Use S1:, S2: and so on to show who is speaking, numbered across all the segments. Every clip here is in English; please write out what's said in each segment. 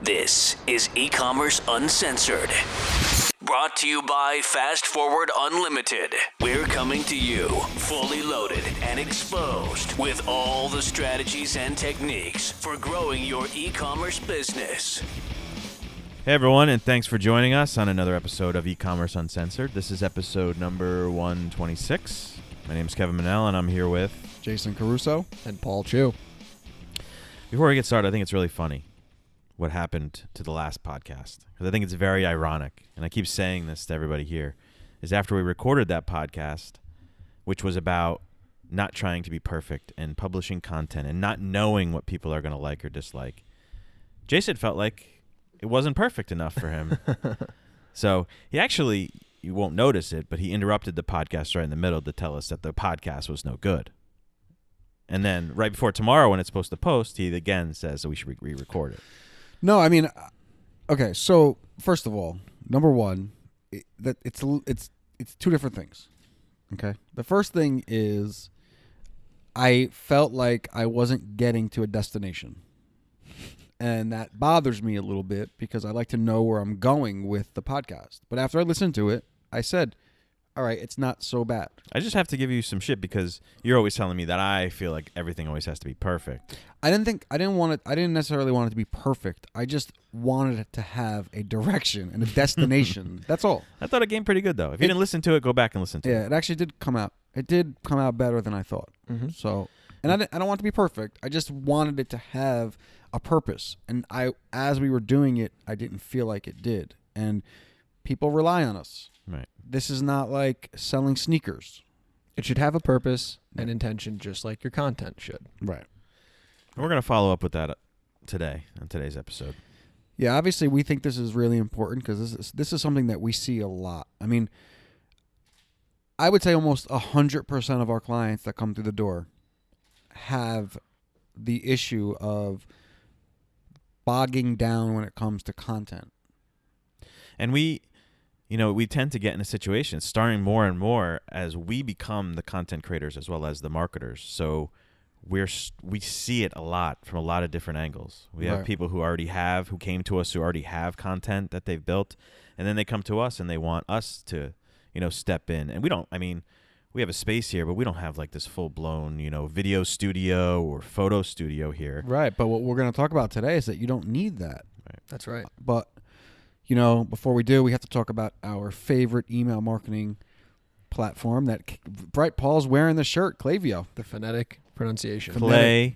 S1: This is E-Commerce Uncensored. Brought to you by Fast Forward Unlimited. We're coming to you fully loaded and exposed with all the strategies and techniques for growing your e-commerce business.
S2: Hey everyone, and thanks for joining us on another episode of E-Commerce Uncensored. This is episode number 126. My name is Kevin Manell, and I'm here with
S3: Jason Caruso and Paul Chu.
S2: Before we get started, I think it's really funny what happened to the last podcast, because I think it's very ironic, and I keep saying this to everybody here, is after we recorded that podcast, which was about not trying to be perfect and publishing content and not knowing what people are going to like or dislike, Jason felt like it wasn't perfect enough for him. So he actually, you won't notice it, but he interrupted the podcast right in the middle to tell us that the podcast was no good. And then right before tomorrow when it's supposed to post, he again says that we should re-record it.
S3: No, I mean, okay. So first of all, number one, it's two different things. Okay, the first thing is I felt like I wasn't getting to a destination, and that bothers me a little bit because I like to know where I'm going with the podcast. But after I listened to it, I said, all right, it's not so bad. I
S2: just have to give you some shit because you're always telling me that I feel like everything always has to be perfect.
S3: I didn't necessarily want it to be perfect. I just wanted it to have a direction and a destination. That's all.
S2: I thought it came pretty good though. If you didn't listen to it, go back and listen to it.
S3: Yeah, it actually did come out. It did come out better than I thought. Mm-hmm. So, and I don't want it to be perfect. I just wanted it to have a purpose. And as we were doing it, I didn't feel like it did. And people rely on us.
S2: Right.
S3: This is not like selling sneakers.
S4: It should have a purpose and intention just like your content should.
S3: Right.
S2: And we're going to follow up with that today on today's episode.
S3: Yeah, obviously we think this is really important because this is something that we see a lot. I mean, I would say almost 100% of our clients that come through the door have the issue of bogging down when it comes to content.
S2: And we tend to get in a situation starting more and more as we become the content creators as well as the marketers. So we see it a lot from a lot of different angles. We have people who came to us who already have content that they've built, and then they come to us and they want us to, step in. And we have a space here, but we don't have like this full blown, video studio or photo studio here.
S3: Right. But what we're going to talk about today is that you don't need that.
S2: Right.
S4: That's right.
S3: But before we do, we have to talk about our favorite email marketing platform that Paul's wearing the shirt, Klaviyo.
S4: The phonetic pronunciation.
S2: Klaviyo.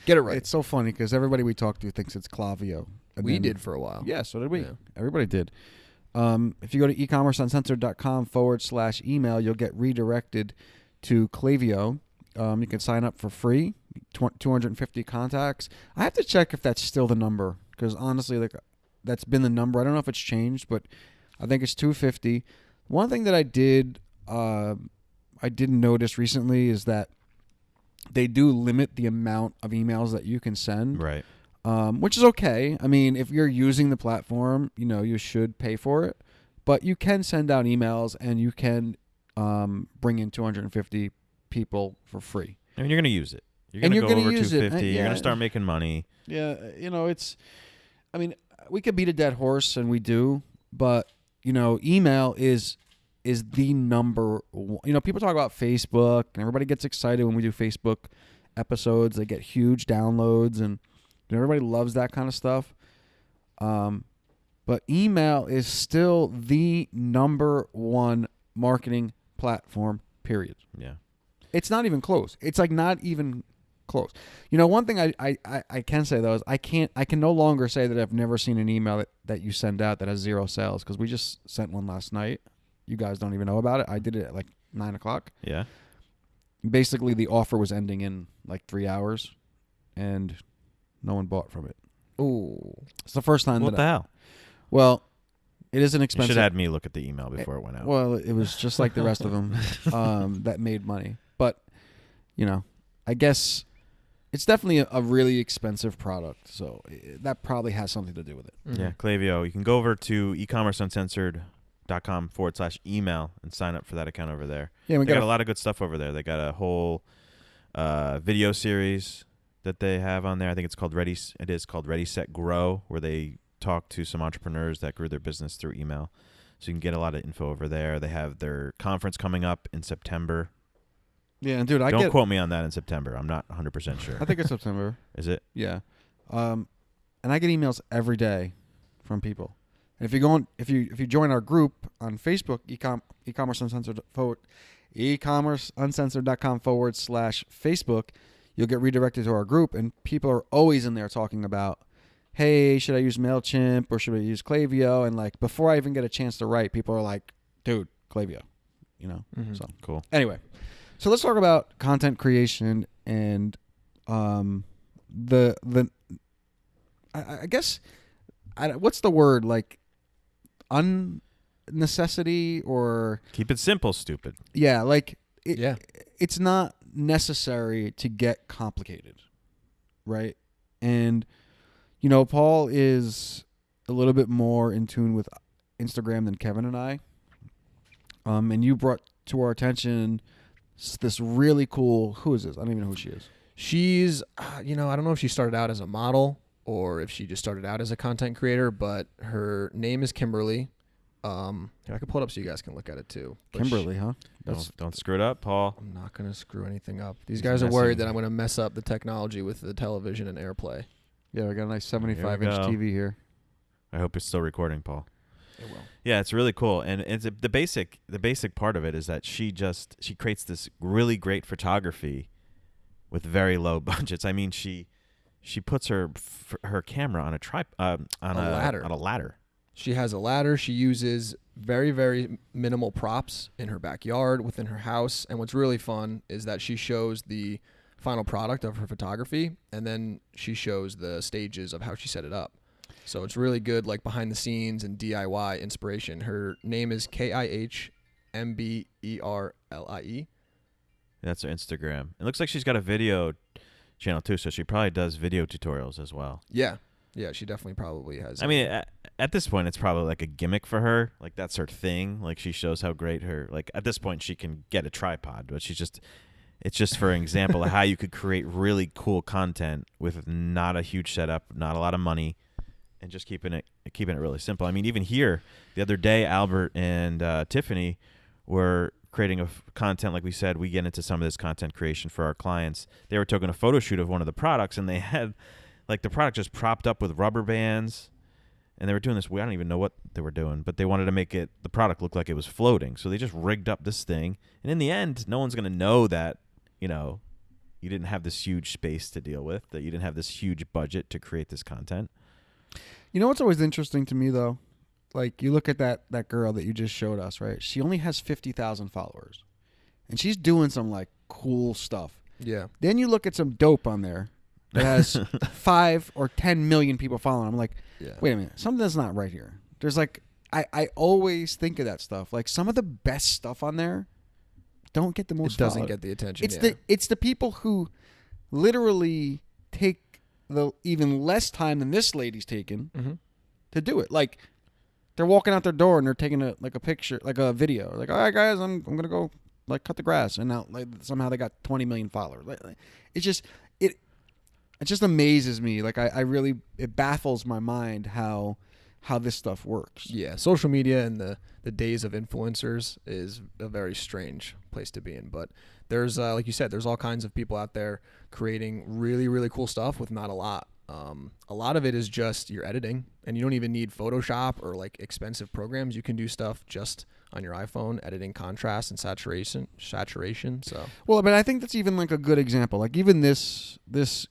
S4: Get it right.
S3: It's so funny because everybody we talk to thinks it's Klaviyo.
S4: We did for a while.
S3: Yeah, so did we.
S4: Yeah.
S3: Everybody did. If you go to ecommerceuncensored.com/email, you'll get redirected to Klaviyo. You can sign up for free, 250 contacts. I have to check if that's still the number because honestly, that's been the number. I don't know if it's changed, but I think it's 250. One thing that I didn't notice recently is that they do limit the amount of emails that you can send.
S2: Right.
S3: Which is okay. I mean, if you're using the platform, you should pay for it. But you can send out emails and you can bring in 250 people for free.
S2: I mean, you're going to use it. You're going to go over 250. You're going to start making money.
S3: Yeah, we could beat a dead horse, and we do, but, email is the number one. People talk about Facebook, and everybody gets excited when we do Facebook episodes. They get huge downloads, and everybody loves that kind of stuff. But email is still the number one marketing platform, period.
S2: Yeah.
S3: It's not even close. It's like not even close. One thing I can say though is I can no longer say that I've never seen an email that you send out that has 0 sales because we just sent one last night. You guys don't even know about it. I did it at like 9:00.
S2: Yeah.
S3: Basically, the offer was ending in like 3 hours, and no one bought from it.
S4: Ooh,
S3: it's the first time.
S2: What the hell?
S3: Well, it is an expensive.
S2: You should have had me look at the email before it went out.
S3: Well, it was just like the rest of them that made money, but I guess. It's definitely a really expensive product, so that probably has something to do with it.
S2: Mm-hmm. Yeah, Klaviyo. You can go over to ecommerceuncensored.com/email and sign up for that account over there.
S3: Yeah,
S2: they got a lot of good stuff over there. They got a whole video series that they have on there. I think it's called Ready. It is called Ready, Set, Grow, where they talk to some entrepreneurs that grew their business through email. So you can get a lot of info over there. They have their conference coming up in September.
S3: Yeah, and dude,
S2: Don't quote me on that in September. I'm not 100% sure.
S3: I think it's September.
S2: Is it?
S3: Yeah. And I get emails every day from people. And if you go on, if you join our group on Facebook, ecommerceuncensored.com/Facebook, you'll get redirected to our group, and people are always in there talking about, hey, should I use MailChimp or should I use Klaviyo? And like before I even get a chance to write, people are like, dude, Klaviyo, you know.
S4: Mm-hmm.
S3: So
S2: Cool.
S3: anyway, so let's talk about content creation and I guess what's the word, like unnecessity or
S2: Keep it simple, stupid.
S3: yeah, like
S4: Yeah.
S3: it's not necessary to get complicated, right? And you know, Paul is a little bit more in tune with Instagram than Kevin and I. And you brought to our attention this really cool, who is this? I don't even know who she is.
S4: She's, I don't know if she started out as a model or if she just started out as a content creator, but her name is Kimberly. Here, I can pull it up so you guys can look at it too. But
S3: Kimberly, huh?
S2: Don't screw it up, Paul.
S4: I'm not going to screw anything up. These
S2: He's
S4: guys are
S2: messing.
S4: worried that I'm going to mess up the technology with the television and AirPlay.
S3: Yeah, we got a nice
S2: Here we
S3: 75-inch
S2: go.
S3: TV here.
S2: I hope it's still recording, Paul.
S4: It will.
S2: Yeah, it's really cool, and it's the basic part of it is that she creates this really great photography with very low budgets. I mean, she puts her camera on a ladder.
S4: She has a ladder. She uses very, very minimal props in her backyard, within her house. And what's really fun is that she shows the final product of her photography, and then she shows the stages of how she set it up. So it's really good, like behind the scenes and DIY inspiration. Her name is Kihmberlie.
S2: That's her Instagram. It looks like she's got a video channel too, so she probably does video tutorials as well.
S4: Yeah. Yeah, she definitely probably has.
S2: I mean, at this point, it's probably like a gimmick for her. Like, that's her thing. Like, she shows how great like, at this point, she can get a tripod, but it's just for an example of how you could create really cool content with not a huge setup, not a lot of money, and just keeping it really simple. I mean, even here, the other day, Albert and Tiffany were creating content. Like we said, we get into some of this content creation for our clients. They were taking a photo shoot of one of the products, and they had like the product just propped up with rubber bands, and they were doing this. I don't even know what they were doing, but they wanted to make the product look like it was floating. So they just rigged up this thing, and in the end, no one's going to know that, you didn't have this huge space to deal with, that you didn't have this huge budget to create this content.
S3: You know what's always interesting to me, though? Like, you look at that girl that you just showed us, right? She only has 50,000 followers, and she's doing some, like, cool stuff.
S4: Yeah.
S3: Then you look at some dope on there that has 5 or 10 million people following. I'm like,
S4: Yeah.
S3: wait a minute, something's not right here. There's like, I always think of that stuff. Like, some of the best stuff on there don't get the most.
S4: It doesn't
S3: followed.
S4: get the attention.
S3: It's the people who literally take the even less time than this lady's taken
S4: Mm-hmm.
S3: to do it. Like, they're walking out their door and they're taking a picture, like a video. Like, all right, guys, I'm gonna go like cut the grass, and now like somehow they got 20 million followers. Like, it's just it just amazes me. Like, it baffles my mind how this stuff works.
S4: Yeah, social media and the days of influencers is a very strange place to be in. But there's, like you said, there's all kinds of people out there creating really, really cool stuff with not a lot. A lot of it is just your editing, and you don't even need Photoshop or like expensive programs. You can do stuff just on your iPhone, editing contrast and saturation. So
S3: Well, but I think that's even like a good example. Like, even this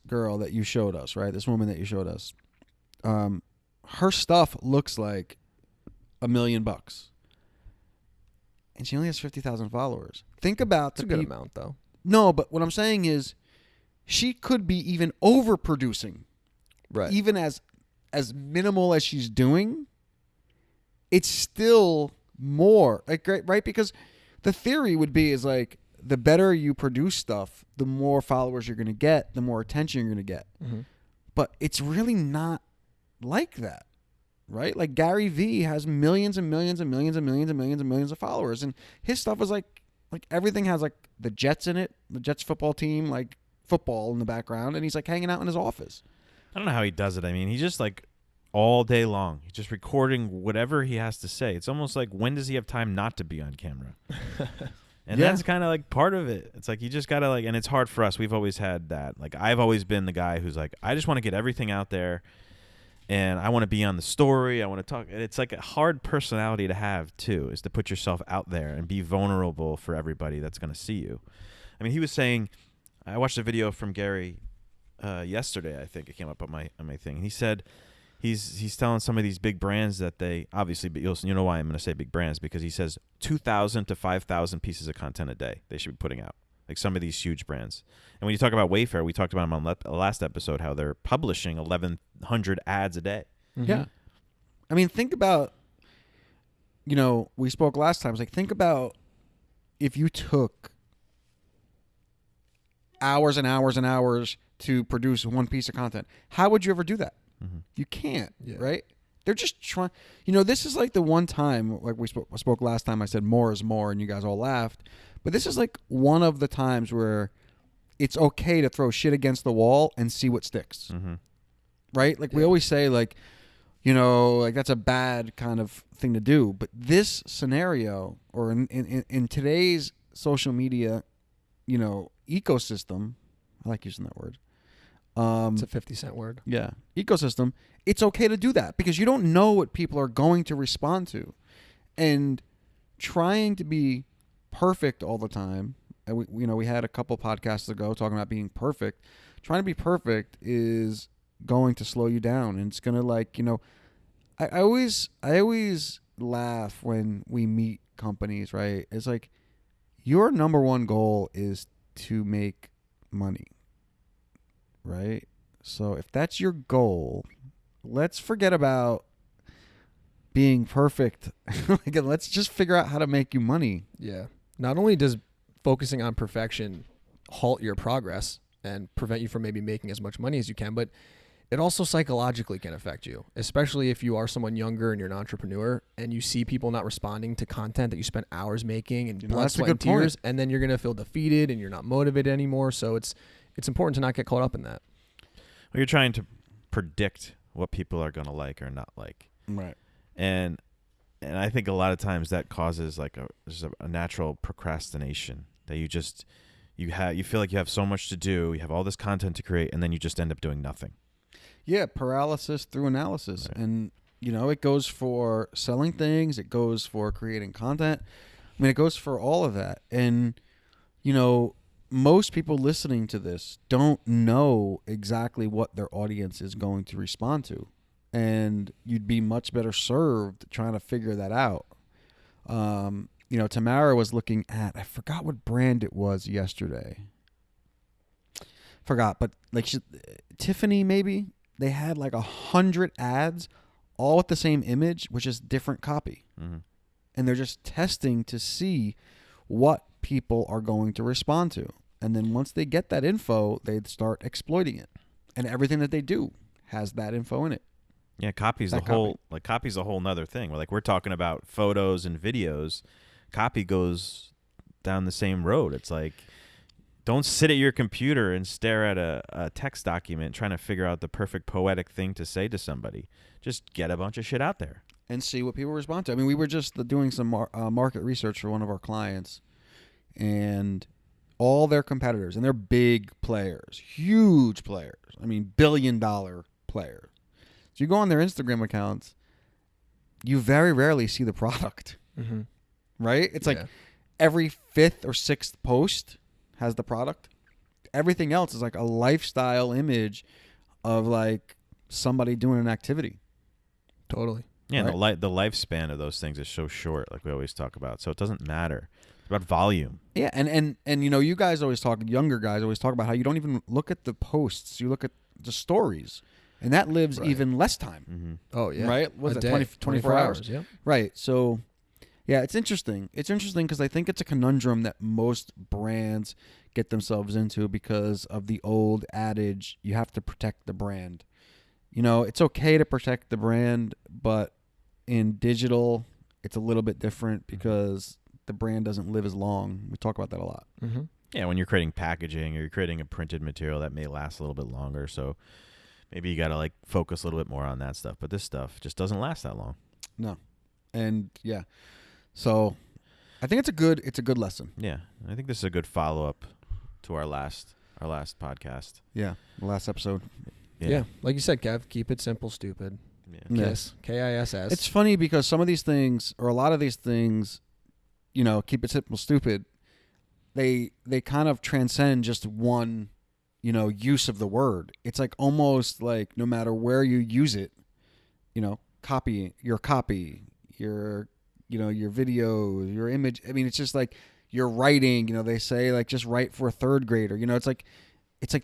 S3: girl that you showed us, right? This woman that you showed us, her stuff looks like $1 million, and she only has 50,000 followers. Think about
S4: it's a good amount, though.
S3: No, but what I'm saying is, she could be even overproducing.
S4: Right.
S3: Even as minimal as she's doing, it's still more, like, right? Because the theory would be is like, the better you produce stuff, the more followers you're going to get, the more attention you're going to get.
S4: Mm-hmm.
S3: But it's really not like that, right? Like, Gary Vee has millions and millions and millions and millions and millions and millions of followers, and his stuff is like everything has like the Jets in it, the Jets football team, like football in the background, and he's like hanging out in his office.
S2: I don't know how he does it. I mean, he's just like all day long. He's just recording whatever he has to say. It's almost like, when does he have time not to be on camera? And that's kind of like part of it. It's like you just got to like, and it's hard for us. We've always had that. Like, I've always been the guy who's like, I just want to get everything out there, and I want to be on the story. I want to talk. And it's like a hard personality to have too, is to put yourself out there and be vulnerable for everybody that's going to see you. I mean, he was saying, I watched a video from Gary yesterday. I think it came up on my thing. And he said, He's telling some of these big brands that they obviously, but you know why I'm going to say big brands, because he says 2,000 to 5,000 pieces of content a day they should be putting out, like some of these huge brands. And when you talk about Wayfair, we talked about them on the last episode, how they're publishing 1,100 ads a day.
S4: Mm-hmm.
S3: Yeah, I mean, think about, we spoke last time. It's like, think about if you took hours and hours and hours to produce one piece of content. How would you ever do that?
S2: Mm-hmm.
S3: You can't, right? They're just trying. This is like the one time, like we spoke last time, I said more is more, and you guys all laughed. But this is like one of the times where it's okay to throw shit against the wall and see what sticks, right? Like we always say, like, like that's a bad kind of thing to do. But this scenario, or in today's social media, ecosystem, I like using that word.
S4: It's a 50-cent word.
S3: Yeah. Ecosystem. It's okay to do that because you don't know what people are going to respond to. And trying to be perfect all the time, and we had a couple podcasts ago talking about being perfect. Trying to be perfect is going to slow you down, and it's going to I always laugh when we meet companies, right? It's like, your number one goal is to make money. Right? So if that's your goal, let's forget about being perfect. Let's just figure out how to make you money.
S4: Yeah. Not only does focusing on perfection halt your progress and prevent you from maybe making as much money as you can, but it also psychologically can affect you, especially if you are someone younger and you're an entrepreneur and you see people not responding to content that you spent hours making and blood, sweat, and tears, and then you're going to feel defeated and you're not motivated anymore. So it's important to not get caught up in that.
S2: Well, you're trying to predict what people are going to like or not like.
S3: Right.
S2: And I think a lot of times that causes like a natural procrastination, that you feel like you have so much to do, you have all this content to create, and then you just end up doing nothing.
S3: Yeah, paralysis through analysis. Right. And, it goes for selling things. It goes for creating content. I mean, it goes for all of that. And, most people listening to this don't know exactly what their audience is going to respond to. And you'd be much better served trying to figure that out. Tamara was looking at, I forgot what brand it was yesterday. Forgot, but like Tiffany maybe. They had like 100 ads, all with the same image, which is different copy. Mm-hmm. And they're just testing to see what people are going to respond to. And then once they get that info, they start exploiting it. And everything that they do has that info in it.
S2: Yeah, copy's a whole nother thing. We're talking about photos and videos. Copy goes down the same road. It's like, don't sit at your computer and stare at a text document trying to figure out the perfect poetic thing to say to somebody. Just get a bunch of shit out there
S3: and see what people respond to. I mean, we were just doing some market research for one of our clients, and all their competitors, and they're big players, huge players. I mean, billion-dollar players. So you go on their Instagram accounts, you very rarely see the product, right? It's like every fifth or sixth post has the product. Everything else is like a lifestyle image of like somebody doing an activity.
S4: Totally.
S2: Yeah,
S3: right?
S2: The lifespan of those things is so short, like we always talk about. So it doesn't matter. It's about volume.
S3: Yeah, and you guys always talk, younger guys always talk about how you don't even look at the posts, you look at the stories. And that lives even less time.
S2: Mm-hmm.
S4: Oh, yeah.
S3: Right? What's it, 24 hours?
S4: Yeah.
S3: Right. So, yeah, it's interesting. It's interesting because I think it's a conundrum that most brands get themselves into because of the old adage, you have to protect the brand. It's okay to protect the brand, but in digital, it's a little bit different because the brand doesn't live as long. We talk about that a lot.
S4: Mm-hmm.
S2: Yeah, when you're creating packaging or you're creating a printed material that may last a little bit longer, so maybe you got to like focus a little bit more on that stuff. But this stuff just doesn't last that long.
S3: No, and yeah, so I think it's a good lesson.
S2: Yeah, I think this is a good follow up to our last podcast.
S3: Yeah, the last episode.
S4: Yeah. Like you said, Kev, keep it simple, stupid.
S2: Yeah.
S4: KISS. KISS.
S3: It's funny because some of these things, or a lot of these things, you know, keep it simple, stupid. They kind of transcend just one, you know, use of the word. It's like almost like no matter where you use it, you know, your your video, your image. I mean, it's just like you're writing. You know, they say like just write for a third grader. You know, it's like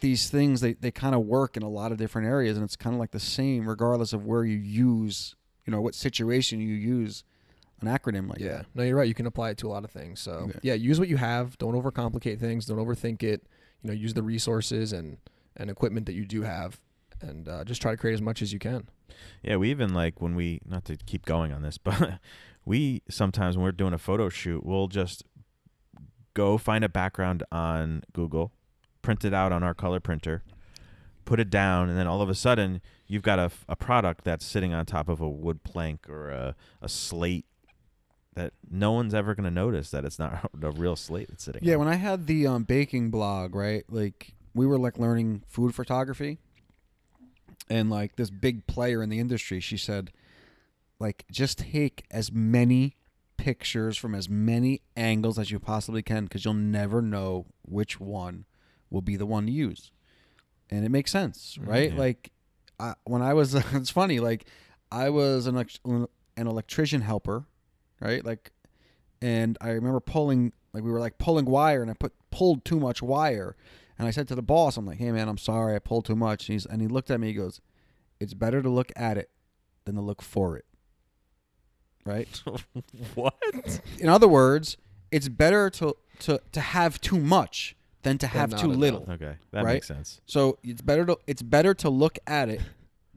S3: these things they kind of work in a lot of different areas, and it's kind of like the same regardless of where you use, you know, what situation you use an acronym like that.
S4: No, you're right. You can apply it to a lot of things. So yeah, use what you have. Don't overcomplicate things. Don't overthink it. You know, use the resources and equipment that you do have, and just try to create as much as you can.
S2: Yeah, we even like when we, not to keep going on this, but we sometimes when we're doing a photo shoot, we'll just go find a background on Google, print it out on our color printer, put it down, and then all of a sudden you've got a product that's sitting on top of a wood plank or a slate that no one's ever going to notice that it's not a real slate that's sitting on.
S3: When I had the baking blog, right, like we were like learning food photography, and like this big player in the industry, she said, like, just take as many pictures from as many angles as you possibly can, because you'll never know which one will be the one to use. And it makes sense, right?
S2: Yeah.
S3: Like when I was, it's funny, like I was an electrician helper, right? Like, and I remember pulling wire, and I pulled too much wire. And I said to the boss, I'm like, hey man, I'm sorry, I pulled too much. And he looked at me, he goes, it's better to look at it than to look for it. Right?
S2: What?
S3: In other words, it's better to have too much than to have
S4: not
S3: too
S4: enough.
S3: little.
S2: Okay, that
S3: Right?
S2: makes sense.
S3: So it's better to look at it,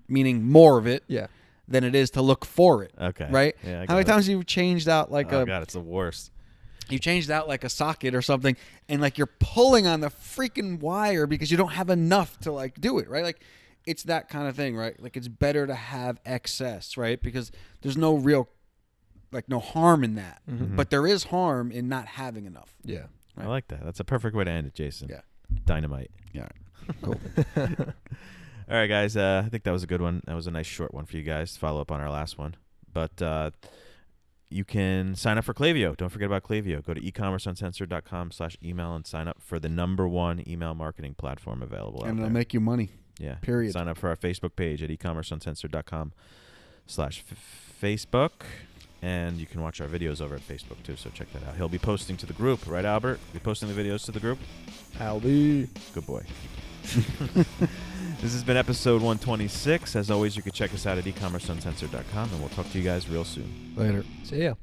S3: meaning more of it,
S4: Yeah.
S3: than it is to look for it.
S2: Okay.
S3: Right?
S2: Yeah, I
S3: How many
S2: got it.
S3: times you've changed out like
S2: Oh God, it's the worst.
S3: you changed out like a socket or something, and like you're pulling on the freaking wire because you don't have enough to like do it, right? Like it's that kind of thing, right? Like it's better to have excess, right? Because there's no real, like no harm in that, but there is harm in not having enough.
S4: Yeah.
S2: I like that. That's a perfect way to end it, Jason.
S3: Yeah.
S2: Dynamite.
S3: Yeah. Cool.
S2: All right, guys. I think that was a good one. That was a nice short one for you guys to follow up on our last one. But you can sign up for Klaviyo. Don't forget about Klaviyo. Go to ecommerceuncensored.com/email and sign up for the #1 email marketing platform available out
S3: And
S2: there.
S3: it'll make you money.
S2: Yeah.
S3: Period.
S2: Sign up for our Facebook page at ecommerceuncensored.com/Facebook. And you can watch our videos over at Facebook, too, so check that out. He'll be posting to the group, right, Albert? Be posting the videos to the group?
S4: Albie.
S2: Good boy. This has been episode 126. As always, you can check us out at ecommerceuncensored.com, and we'll talk to you guys real soon.
S3: Later.
S4: See ya.